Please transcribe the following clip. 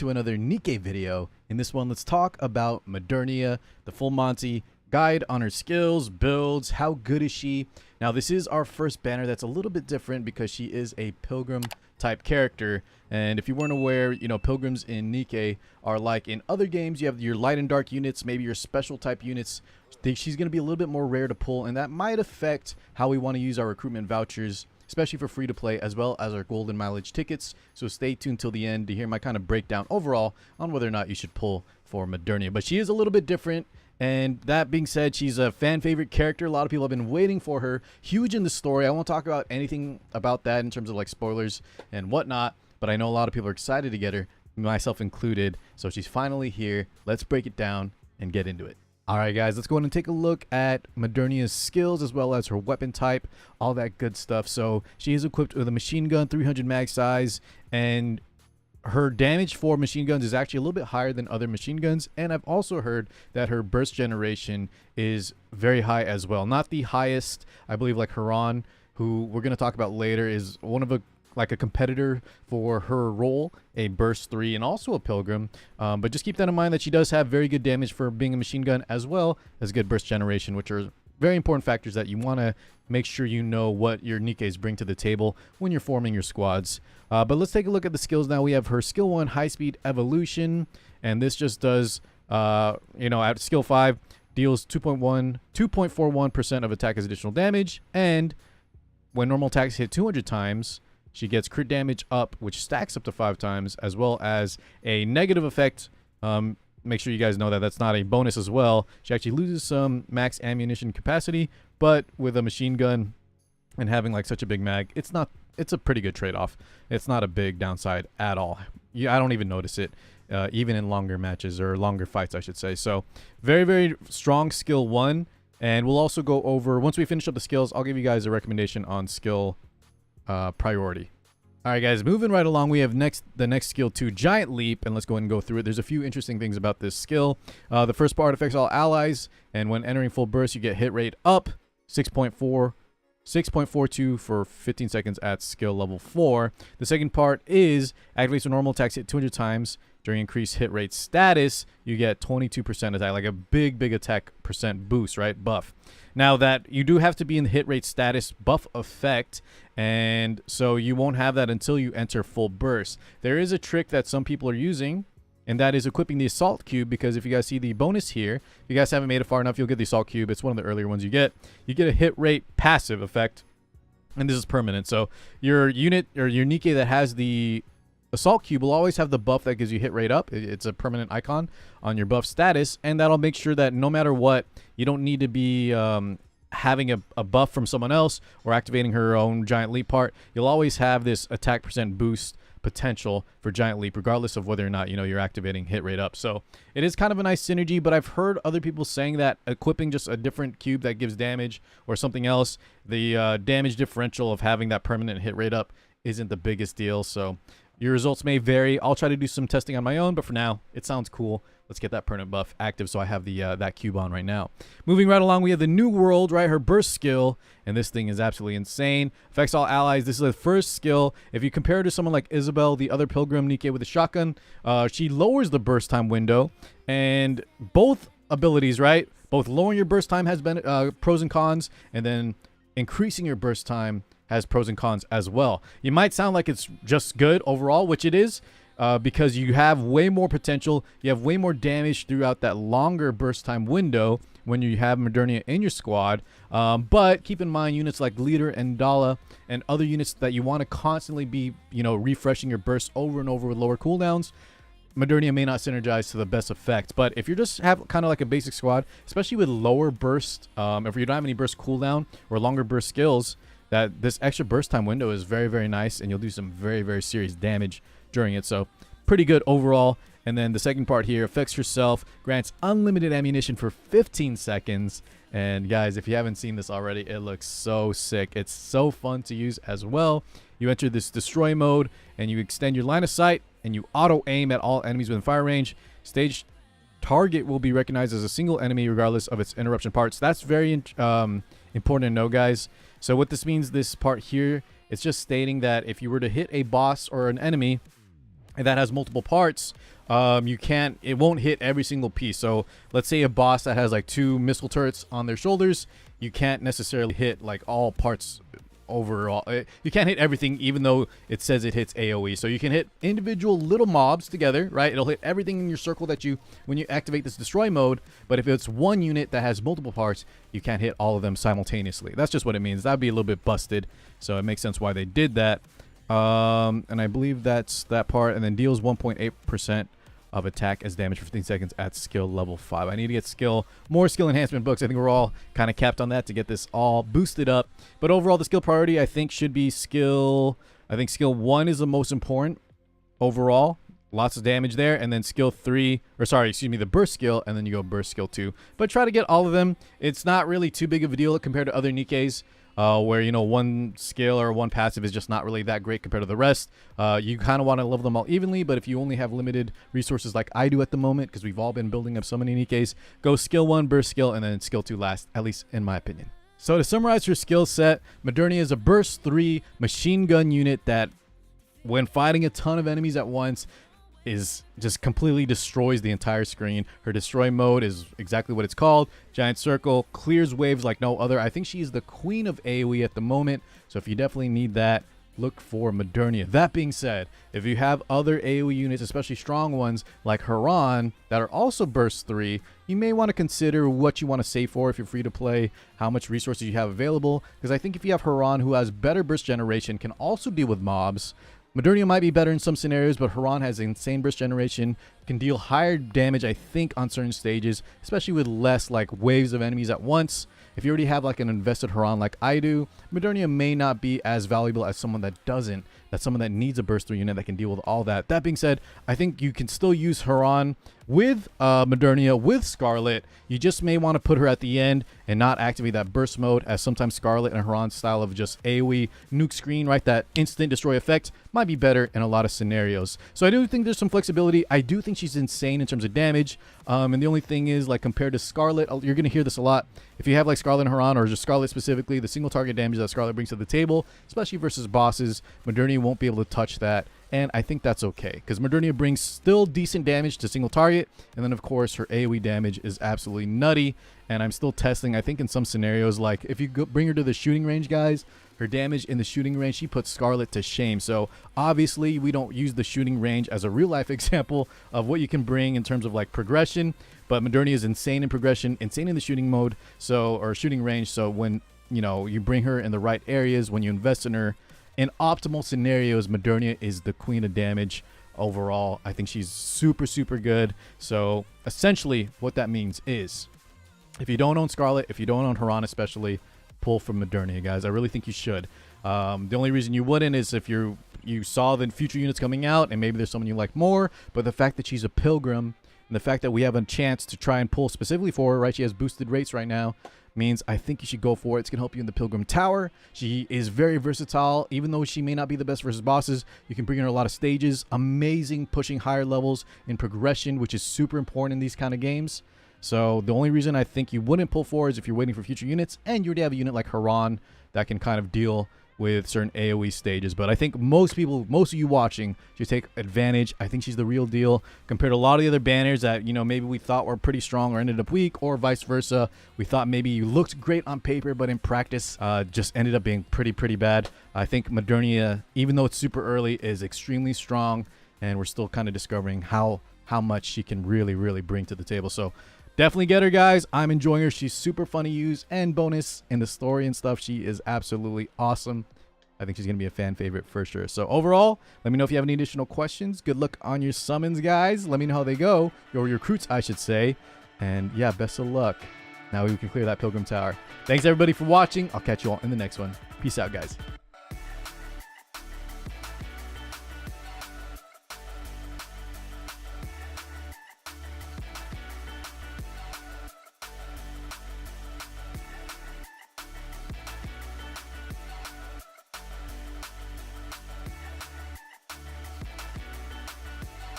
to another Nikke video. In this one, let's talk about Modernia, the full Monty guide on her skills, builds, how good is she. Now, this is our first banner that's a little bit different because she is a pilgrim type character. And if you weren't aware, you know, pilgrims in Nikke are like in other games. You have your light and dark units, maybe your special type units. She's going to be a little bit more rare to pull, and that might affect how we want to use our recruitment vouchers, especially for free to play, as well as our golden mileage tickets. So stay tuned till the end to hear my kind of breakdown overall on whether or not you should pull for Modernia. But she is a little bit different. And that being said, she's a fan favorite character. A lot of people have been waiting for her. Huge in the story. I won't talk about anything about that in terms of like spoilers and whatnot, but I know a lot of people are excited to get her, myself included. So she's finally here. Let's break it down and get into it. All right, guys, let's go ahead and take a look at Modernia's skills as well as her weapon type, all that good stuff. So she is equipped with a machine gun, 300 mag size, and her damage for machine guns is actually a little bit higher than other machine guns. And I've also heard that her burst generation is very high as well. Not the highest, I believe, like Haran, who we're going to talk about later, is one of a competitor for her role, a burst 3 and also a pilgrim. But just keep that in mind that she does have very good damage for being a machine gun as well as good burst generation, which are very important factors that you want to make sure you know what your Nikkes bring to the table when you're forming your squads. But let's take a look at the skills now. We have her skill 1, high speed evolution, and this just does, you know, at skill 5, deals 2.41% of attack as additional damage, and when normal attacks hit 200 times, she gets crit damage up, which stacks up to 5 times, as well as a negative effect. Make sure you guys know that that's not a bonus as well. She actually loses some max ammunition capacity, but with a machine gun and having like such a big mag, it's a pretty good trade-off. It's not a big downside at all. I don't even notice it, even in longer matches or longer fights, I should say. So very, very strong skill 1. And we'll also go over, once we finish up the skills, I'll give you guys a recommendation on skill priority. All right, guys, moving right along, we have the next skill 2, Giant Leap, and let's go ahead and go through it. There's a few interesting things about this skill. The first part affects all allies, and when entering full burst, you get hit rate up 6.42 for 15 seconds at skill level 4. The second part is activates when normal attacks hit 200 times. During increased hit rate status, you get 22% attack, like a big attack percent boost, right? Buff. Now that you do have to be in the hit rate status buff effect, and so you won't have that until you enter full burst. There is a trick that some people are using, and that is equipping the assault cube, because if you guys see the bonus here, if you guys haven't made it far enough, you'll get the assault cube. It's one of the earlier ones you get. You get a hit rate passive effect, and this is permanent. So your unit or your Nikke that has the assault cube will always have the buff that gives you hit rate up. It's a permanent icon on your buff status, and that'll make sure that no matter what, you don't need to be having a buff from someone else or activating her own Giant Leap part. You'll always have this attack percent boost potential for Giant Leap, regardless of whether or not, you know, you're activating hit rate up. So it is kind of a nice synergy, but I've heard other people saying that equipping just a different cube that gives damage or something else, the damage differential of having that permanent hit rate up isn't the biggest deal. So your results may vary. I'll try to do some testing on my own, but for now, it sounds cool. Let's get that permanent buff active so I have the that cube on right now. Moving right along, we have the New World, right? Her burst skill, and this thing is absolutely insane. Affects all allies. This is the first skill. If you compare her to someone like Isabel, the other pilgrim Nikke with a shotgun, she lowers the burst time window, and both abilities, right? Both lowering your burst time has pros and cons, and then increasing your burst time has pros and cons as well. You might sound like it's just good overall, which it is, because you have way more potential. You have way more damage throughout that longer burst time window when you have Modernia in your squad. But keep in mind, units like Leader and Dala and other units that you want to constantly be, you know, refreshing your bursts over and over with lower cooldowns, Modernia may not synergize to the best effect. But if you just have kind of like a basic squad, especially with lower burst, if you don't have any burst cooldown or longer burst skills, that this extra burst time window is very, very nice, and you'll do some very, very serious damage during it. So pretty good overall. And then the second part here, affects yourself, grants unlimited ammunition for 15 seconds. And guys, if you haven't seen this already, it looks so sick. It's so fun to use as well. You enter this destroy mode, and you extend your line of sight, and you auto aim at all enemies within fire range. Stage target will be recognized as a single enemy regardless of its interruption parts. That's very important to know, guys. So what this means, this part here, it's just stating that if you were to hit a boss or an enemy and that has multiple parts, it won't hit every single piece. So let's say a boss that has like 2 missile turrets on their shoulders, you can't necessarily hit like all parts overall. You can't hit everything, even though it says it hits AoE. So you can hit individual little mobs together, right? It'll hit everything in your circle that when you activate this destroy mode. But if it's one unit that has multiple parts, you can't hit all of them simultaneously. That's just what it means. That'd be a little bit busted. So it makes sense why they did that. And I believe that's that part. And then deals 1.8% of attack as damage for 15 seconds at skill level 5. I need to get more skill enhancement books. I think we're all kind of capped on that to get this all boosted up. But overall, the skill priority I think should be skill 1 is the most important overall. Lots of damage there. And then skill 3, or sorry, excuse me, the burst skill, and then you go burst skill 2. But try to get all of them. It's not really too big of a deal compared to other Nikkes. Where, you know, one skill or one passive is just not really that great compared to the rest. You kind of want to level them all evenly, but if you only have limited resources like I do at the moment, because we've all been building up so many Nikkes, go skill 1, burst skill, and then skill 2 last, at least in my opinion. So to summarize her skill set, Modernia is a burst 3 machine gun unit that, when fighting a ton of enemies at once, just completely destroys the entire screen. Her destroy mode is exactly what it's called. Giant circle, clears waves like no other. I think she's the queen of AoE at the moment. So if you definitely need that, look for Modernia. That being said, if you have other AoE units, especially strong ones like Haran, that are also burst 3, you may want to consider what you want to save for if you're free to play, how much resources you have available. Because I think if you have Haran, who has better burst generation, can also deal with mobs. Modernia might be better in some scenarios, but Haran has insane burst generation, can deal higher damage, I think, on certain stages, especially with less like waves of enemies at once. If you already have like an invested Haran like I do, Modernia may not be as valuable as someone that doesn't. That's someone that needs a burst 3 unit that can deal with all that. That being said, I think you can still use Haran with Modernia, with Scarlet. You just may want to put her at the end and not activate that burst mode, as sometimes Scarlet and Haran's style of just AoE nuke screen, right? That instant destroy effect might be better in a lot of scenarios. So I do think there's some flexibility. I do think she's insane in terms of damage. And the only thing is, like, compared to Scarlet, you're going to hear this a lot. If you have like Scarlet and Haran, or just Scarlet specifically, the single target damage that Scarlet brings to the table, especially versus bosses, Modernia won't be able to touch that. And I think that's okay, because Modernia brings still decent damage to single target. And then, of course, her AoE damage is absolutely nutty. And I'm still testing, I think, in some scenarios, like if you bring her to the shooting range, guys, her damage in the shooting range, she puts Scarlet to shame. So obviously, we don't use the shooting range as a real life example of what you can bring in terms of like progression. But Modernia is insane in progression, insane in the shooting mode, or shooting range. So when, you know, you bring her in the right areas, when you invest in her, in optimal scenarios, Modernia is the queen of damage overall. I think she's super, super good. So essentially what that means is, if you don't own Scarlet, if you don't own Haran especially, pull from Modernia, guys. I really think you should. The only reason you wouldn't is if you saw the future units coming out and maybe there's someone you like more. But the fact that she's a pilgrim and the fact that we have a chance to try and pull specifically for her, right? She has boosted rates right now, means I think you should go for it. It's going to help you in the Pilgrim Tower. She is very versatile. Even though she may not be the best versus bosses, you can bring her in a lot of stages. Amazing pushing higher levels in progression, which is super important in these kind of games. So the only reason I think you wouldn't pull for is if you're waiting for future units, and you already have a unit like Haran that can kind of deal with certain AoE stages. But I think most of you watching should take advantage. I think she's the real deal compared to a lot of the other banners that, you know, maybe we thought were pretty strong or ended up weak, or vice versa. We thought maybe you looked great on paper, but in practice just ended up being pretty bad. I think Modernia, even though it's super early, is extremely strong, and we're still kind of discovering how much she can really bring to the table. So definitely get her, guys. I'm enjoying her. She's super fun to use, and bonus in the story and stuff, she is absolutely awesome. I think she's going to be a fan favorite for sure. So overall, let me know if you have any additional questions. Good luck on your summons, guys. Let me know how they go. Your recruits, I should say. And yeah, best of luck. Now we can clear that Pilgrim Tower. Thanks everybody for watching. I'll catch you all in the next one. Peace out, guys.